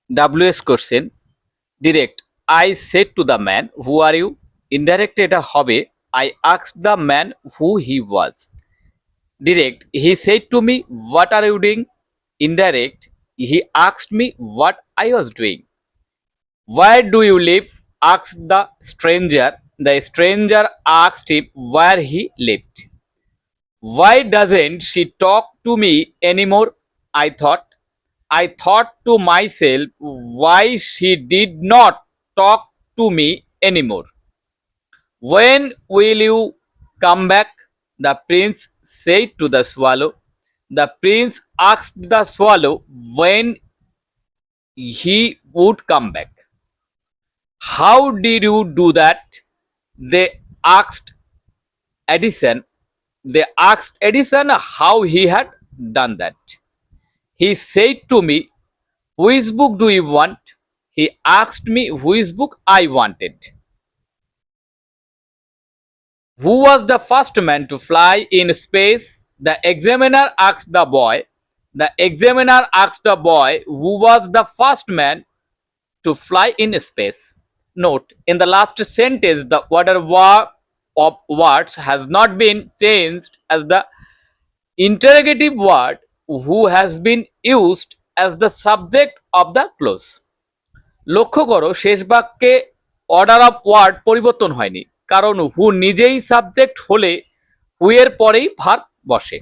WS question direct I said to the man who are you. Indirect এটা হবে I asked the man who he was. Direct he said to me what are you doing. Indirect he asked me what I was doing. Where do you live? Asked the stranger. The stranger asked him where he lived. Why doesn't she talk to me anymore? I thought to myself why she did not talk to me anymore. When will you come back? The prince said to the swallow. The prince asked the swallow when he would come back. How did you do that? They asked Edison. They asked Edison how he had done that. He said to me, which book do you want? He asked me which book I wanted. Who was the first man to fly in space? The examiner asked the boy. The examiner asked the boy who was the first man to fly in space. Note, in the last sentence, the order of words has not been changed as the interrogative word who has been used as the subject of the clause. লক্ষ্য করো শেষ বাক্যে order of word পরিবর্তন হয়নি, কারণ হু নিজেই subject হলে হু এর পরেই ভার্ব বসে।